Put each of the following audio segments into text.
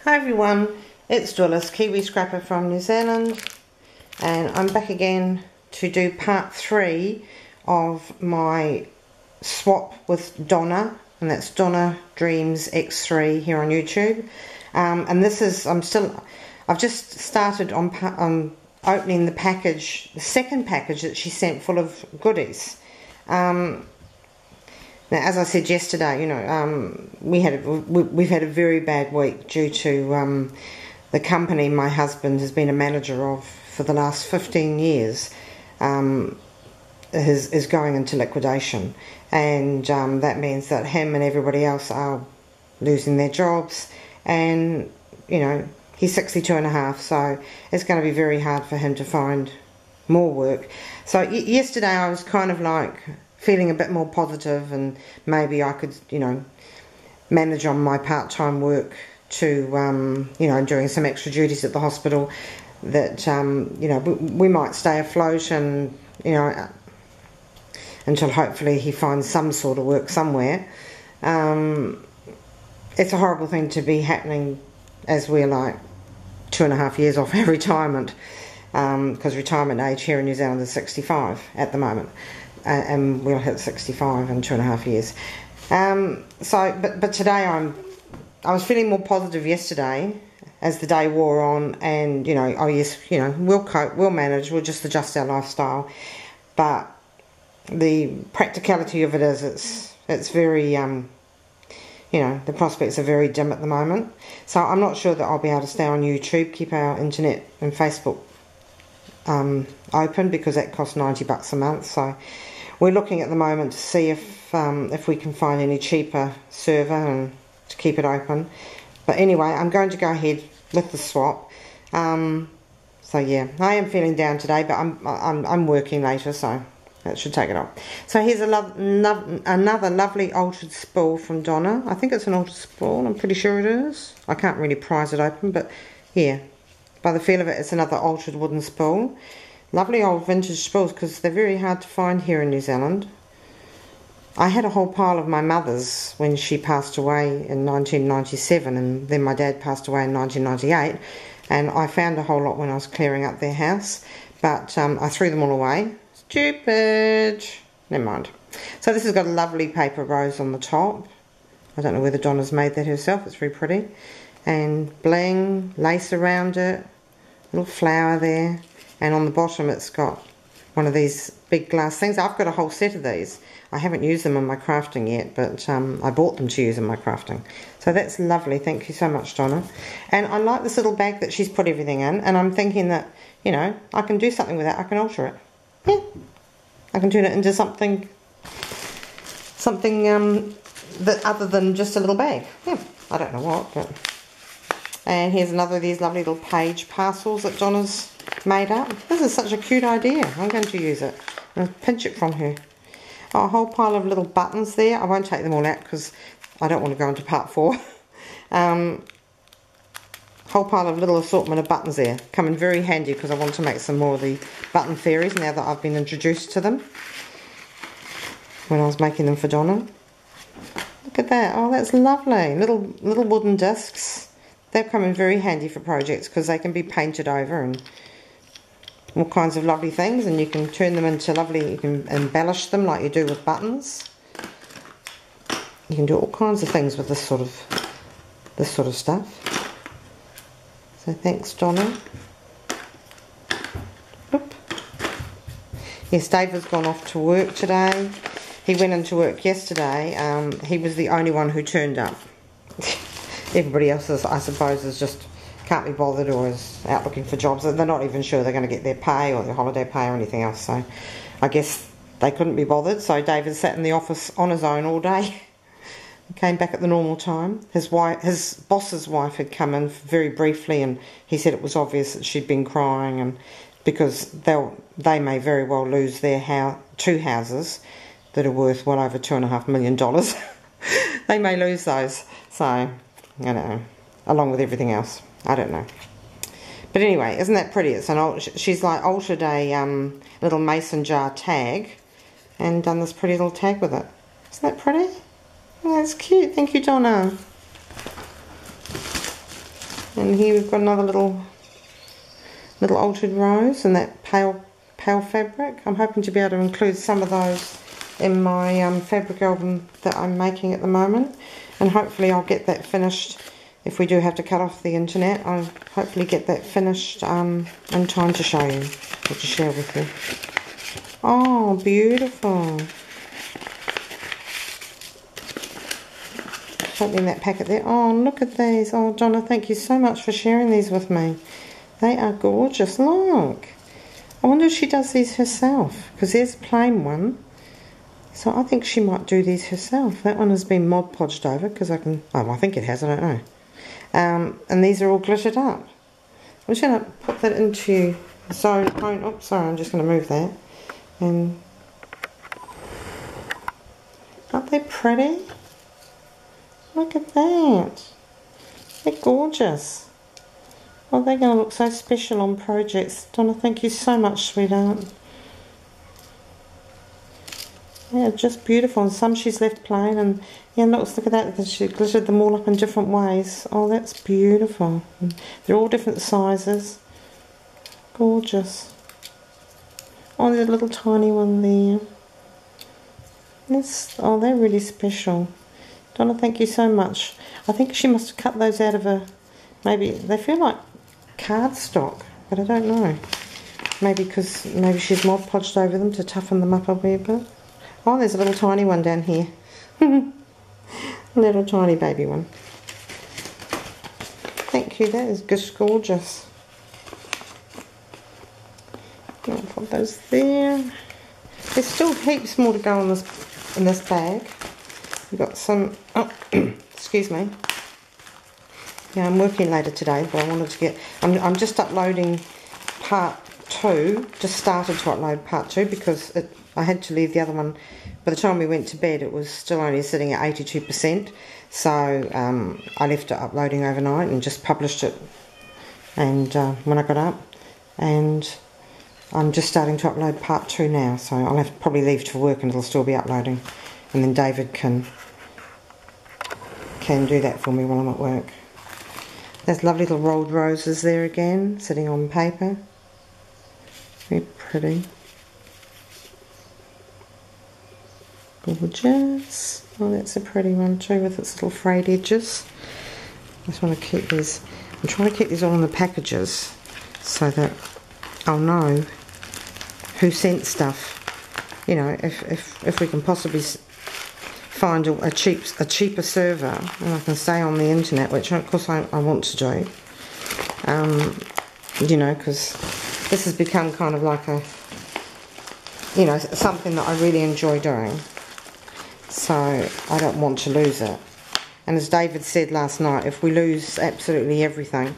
Hi everyone, it's Donna, Kiwi Scrapper from New Zealand, and I'm back again to do part 3 of my swap with Donna, and that's donnadreamsx3 here on YouTube. And this is, I've just started on opening the package, the second package that she sent full of goodies. Now, as I said yesterday, you know, we've had a very bad week due to the company my husband has been a manager of for the last 15 years is going into liquidation, and that means that him and everybody else are losing their jobs, and you know, he's 62 and a half, so it's going to be very hard for him to find more work. So yesterday I was kind of like feeling a bit more positive, and maybe I could, you know, manage on my part-time work to, you know, doing some extra duties at the hospital, that, you know, we might stay afloat, and, you know, until hopefully he finds some sort of work somewhere. It's a horrible thing to be happening as we're like 2.5 years off our retirement, because retirement age here in New Zealand is 65 at the moment. And we'll hit 65 in 2.5 years. But today I was feeling more positive yesterday as the day wore on, and you know, oh yes, you know, we'll cope, we'll manage, we'll just adjust our lifestyle. But the practicality of it is, it's very, you know, the prospects are very dim at the moment. So I'm not sure that I'll be able to stay on YouTube, keep our internet and Facebook open, because that costs $90 a month. So we're looking at the moment to see if we can find any cheaper server and to keep it open. But anyway, I'm going to go ahead with the swap. So yeah, I am feeling down today, but I'm working later, so that should take it off. So here's another lovely altered spool from Donna. I think it's an altered spool, I'm pretty sure it is. I can't really prise it open, but here, by the feel of it, it's another altered wooden spool. Lovely old vintage spools, because they're very hard to find here in New Zealand. I had a whole pile of my mother's when she passed away in 1997, and then my dad passed away in 1998, and I found a whole lot when I was clearing up their house, but I threw them all away. Stupid! Never mind. So this has got a lovely paper rose on the top. I don't know whether Donna's made that herself, it's very pretty. And bling, lace around it, little flower there. And on the bottom it's got one of these big glass things. I've got a whole set of these. I haven't used them in my crafting yet, but I bought them to use in my crafting. So that's lovely. Thank you so much, Donna. And I like this little bag that she's put everything in, and I'm thinking that, you know, I can do something with that. I can alter it. Yeah. I can turn it into something that other than just a little bag. Yeah. I don't know what, but... And here's another of these lovely little page parcels that Donna's made up. This is such a cute idea. I'm going to use it. I'm going to pinch it from her. Oh, a whole pile of little buttons there. I won't take them all out because I don't want to go into part 4. Whole pile of little assortment of buttons there. Come in very handy because I want to make some more of the button fairies now that I've been introduced to them when I was making them for Donna. Look at that. Oh, that's lovely. Little wooden discs. They'll come in very handy for projects because they can be painted over and all kinds of lovely things, and you can turn them into lovely, you can embellish them like you do with buttons. You can do all kinds of things with this sort of stuff. So thanks, Donna. Oop. Yes, David's gone off to work today. He went into work yesterday. He was the only one who turned up. Everybody else, I suppose, is just can't be bothered or is out looking for jobs. They're not even sure they're going to get their pay or their holiday pay or anything else. So I guess they couldn't be bothered. So David sat in the office on his own all day. Came back at the normal time. His boss's wife had come in very briefly, and he said it was obvious that she'd been crying, and because they may very well lose their 2 houses that are worth well over $2.5 million. They may lose those. So I don't know, along with everything else. I don't know. But anyway, isn't that pretty? It's an she's like altered a little mason jar tag and done this pretty little tag with it. Isn't that pretty? Oh, that's cute. Thank you, Donna. And here we've got another little altered rose in that pale fabric. I'm hoping to be able to include some of those in my fabric album that I'm making at the moment, and hopefully I'll get that finished. If we do have to cut off the internet, I'll hopefully get that finished in time to show you, or to share with you. Oh, beautiful. Opening that packet there. Oh, look at these. Oh, Donna, thank you so much for sharing these with me. They are gorgeous. Look. I wonder if she does these herself, because there's a plain one. So I think she might do these herself. That one has been Mod Podged over, because I can... Oh, I think it has, I don't know. And these are all glittered up. I'm just going to put that into zone... Oh, sorry, I'm just going to move that. And... Aren't they pretty? Look at that. They're gorgeous. Oh, they're going to look so special on projects. Donna, thank you so much, sweetheart. Yeah, just beautiful. And some she's left plain, and yeah, look at that. She glittered them all up in different ways. Oh, that's beautiful. And they're all different sizes. Gorgeous. Oh, there's a little tiny one there. Oh, they're really special. Donna, thank you so much. I think she must have cut those out of a... Maybe they feel like cardstock, but I don't know. Maybe she's Mod Podged over them to toughen them up a wee bit. Oh, there's a little tiny one down here. A little tiny baby one. Thank you, that is just gorgeous. I'll put those there. There's still heaps more to go in this bag. We've got some... Oh, excuse me. Yeah, I'm working later today, but I wanted to get... I'm just uploading part 2. Just started to upload part 2 because I had to leave the other one. By the time we went to bed, it was still only sitting at 82%. So I left it uploading overnight and just published it. And when I got up, and I'm just starting to upload part 2 now. So I'll have to probably leave to work and it'll still be uploading. And then David can do that for me while I'm at work. There's lovely little rolled roses there again, sitting on paper. Very pretty. Gorgeous. Oh, that's a pretty one too, with its little frayed edges. I just want to keep these. I'm trying to keep these all in the packages so that I'll know who sent stuff. You know, if we can possibly find a cheaper server, and I can stay on the internet, which of course I want to do. You know, because this has become kind of like a, you know, something that I really enjoy doing. So I don't want to lose it. And as David said last night, if we lose absolutely everything,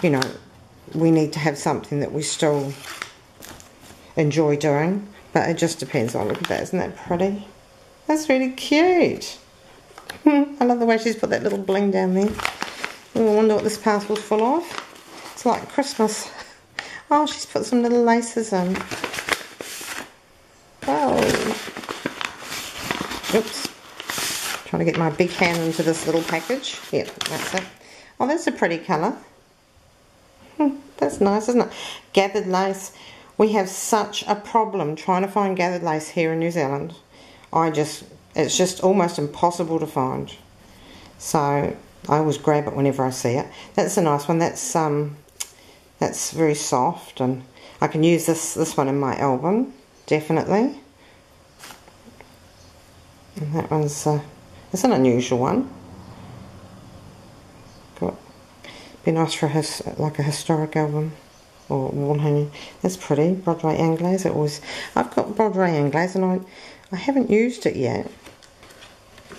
you know, we need to have something that we still enjoy doing. But it just depends. Oh, look at that. Isn't that pretty? That's really cute. I love the way she's put that little bling down there. Oh, I wonder what this parcel's full of. It's like Christmas. Oh, she's put some little laces in. Oh. Oops. Trying to get my big hand into this little package. Yep, that's it. Oh, that's a pretty colour. That's nice, isn't it? Gathered lace. We have such a problem trying to find gathered lace here in New Zealand. It's just almost impossible to find. So I always grab it whenever I see it. That's a nice one. That's very soft, and I can use this one in my album, definitely. And that one's it's an unusual one. Be nice for like a historic album or wall hanging. That's pretty. Broadway Anglaise. I've got Broadway Anglaise, and I haven't used it yet,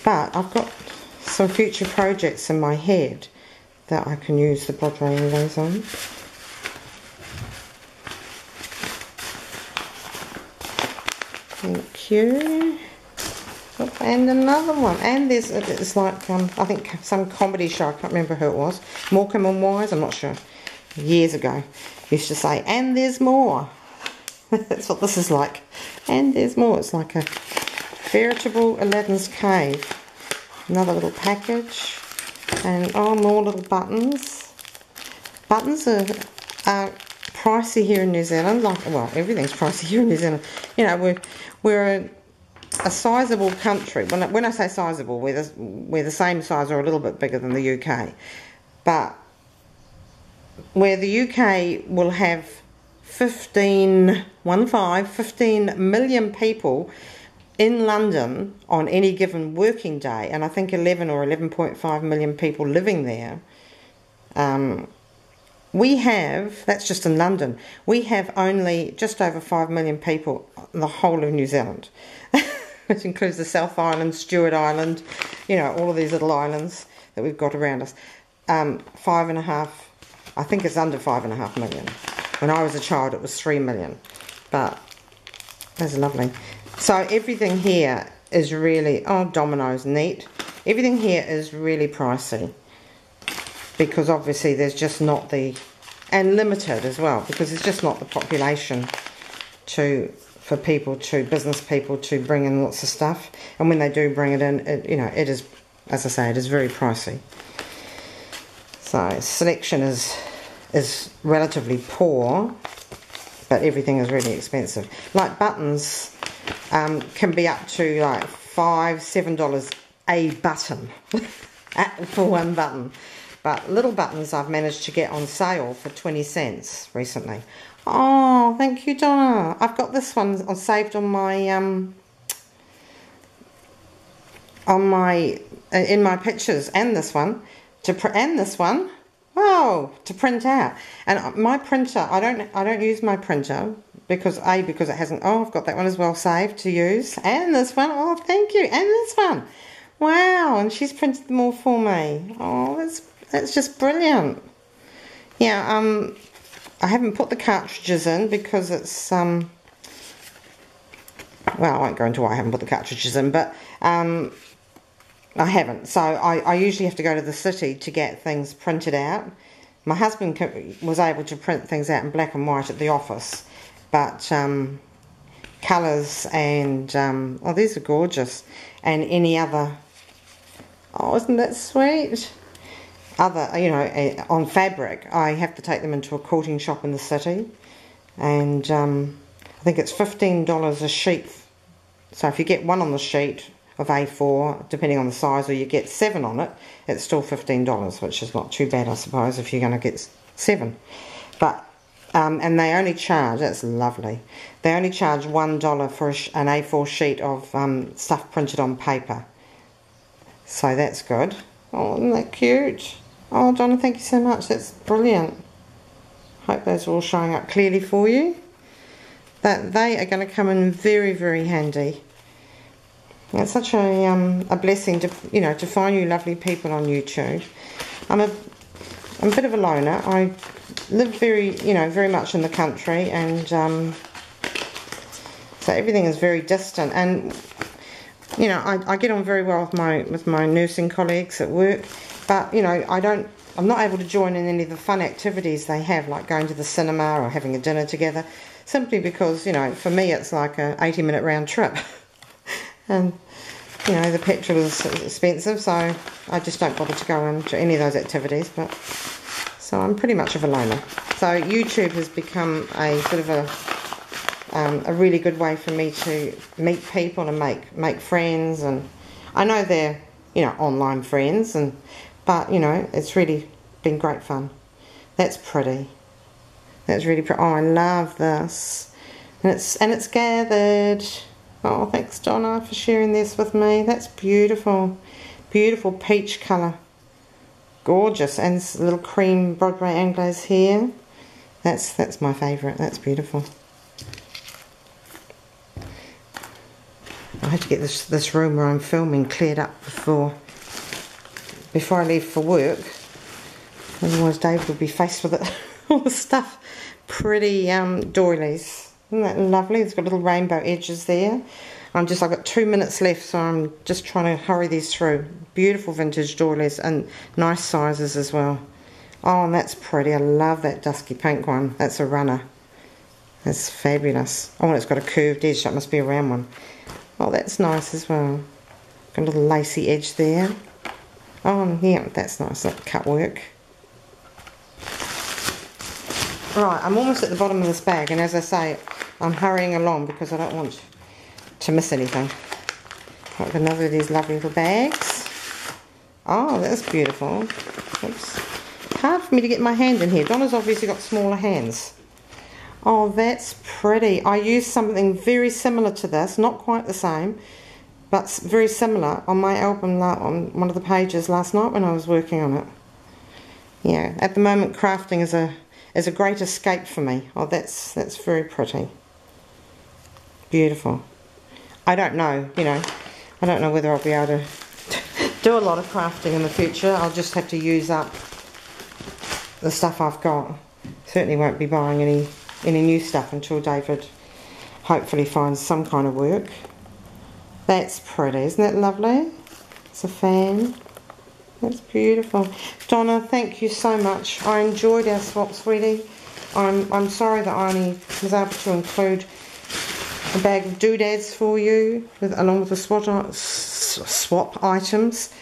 but I've got some future projects in my head that I can use the Broadway Anglaise on. Thank you. Oh, and another one. And it's like I think some comedy show. I can't remember who it was. Morecambe and Wise. I'm not sure. Years ago, used to say, "And there's more." That's what this is like. And there's more. It's like a veritable Aladdin's cave. Another little package. And oh, more little buttons. buttons are pricey here in New Zealand. Like, well, everything's pricey here in New Zealand. You know, we're a sizable country. When I say sizable, we're the same size or a little bit bigger than the UK. But where the UK will have 15 million people in London on any given working day, and I think 11 or 11.5 million people living there. We have, that's just in London, we have only just over 5 million people in the whole of New Zealand, which includes the South Island, Stewart Island, you know, all of these little islands that we've got around us. 5.5, I think it's under 5.5 million. When I was a child it was 3 million, but that's lovely. So everything here is really, oh, Domino's, neat. Everything here is really pricey, because obviously there's just not the, and limited as well, because there's just not the population for business people to bring in lots of stuff. And when they do bring it in, you know, it is, as I say, it is very pricey. So selection is relatively poor, but everything is really expensive. Like buttons can be up to like $5–7 a button for one button. But little buttons I've managed to get on sale for 20 cents recently. Oh, thank you, Donna. I've got this one saved on my in my pictures, and this one to print out. And my printer, I don't use my printer because it hasn't. Oh, I've got that one as well saved to use, and this one. Oh, thank you, and this one. Wow, and she's printed them all for me. Oh, that's just brilliant. Yeah, I haven't put the cartridges in because it's well, I won't go into why I haven't put the cartridges in, but I haven't. So I usually have to go to the city to get things printed out. My husband was able to print things out in black and white at the office, but colours and oh, these are gorgeous, and any other, oh, isn't that sweet? Other, you know, on fabric, I have to take them into a quilting shop in the city, and I think it's $15 a sheet. So if you get one on the sheet of A4, depending on the size, or you get 7 on it, it's still $15, which is not too bad, I suppose, if you're going to get 7. But and they only charge, that's lovely, they only charge $1 for an A4 sheet of stuff printed on paper. So that's good. Oh, isn't that cute? Oh, Donna, thank you so much. That's brilliant. Hope those are all showing up clearly for you. That they are going to come in very, very handy. It's such a blessing to, you know, to find you lovely people on YouTube. I'm a bit of a loner. I live very much in the country, and so everything is very distant. And you know, I get on very well with my nursing colleagues at work, but you know, I'm not able to join in any of the fun activities they have, like going to the cinema or having a dinner together, simply because, you know, for me it's like a 80-minute round trip, and you know, the petrol is expensive, so I just don't bother to go into any of those activities. But so I'm pretty much of a loner. So YouTube has become a sort of a really good way for me to meet people and make friends. And I know they're, you know, online friends, but you know, it's really been great fun. That's pretty. That's really pretty. Oh, I love this, and it's gathered. Oh, thanks, Donna, for sharing this with me. That's beautiful, beautiful peach colour, gorgeous, and this little cream Broadway Anglaise here. That's my favourite. That's beautiful. I have to get this room where I'm filming cleared up before I leave for work. Otherwise David will be faced with it. All the stuff. Pretty doilies. Isn't that lovely? It's got little rainbow edges there. I've got 2 minutes left, so I'm just trying to hurry these through. Beautiful vintage doilies and nice sizes as well. Oh, and that's pretty. I love that dusky pink one. That's a runner. That's fabulous. Oh, and it's got a curved edge. That must be a round one. Oh, that's nice as well. Got a little lacy edge there. Oh, yeah, that's nice. That cut work. Right, I'm almost at the bottom of this bag, and as I say, I'm hurrying along because I don't want to miss anything. Got another of these lovely little bags. Oh, that's beautiful. Oops. Hard for me to get my hand in here. Donna's obviously got smaller hands. Oh, that's pretty. I used something very similar to this, not quite the same, but very similar on my album on one of the pages last night when I was working on it. Yeah, at the moment crafting is a great escape for me. Oh, that's very pretty. Beautiful. I don't know, you know, I don't know whether I'll be able to do a lot of crafting in the future. I'll just have to use up the stuff I've got. Certainly won't be buying any new stuff until David hopefully finds some kind of work. That's pretty, isn't that lovely? It's a fan. That's beautiful. Donna, thank you so much. I enjoyed our swap, sweetie. I'm sorry that I only was able to include a bag of doodads for you along with the swap items.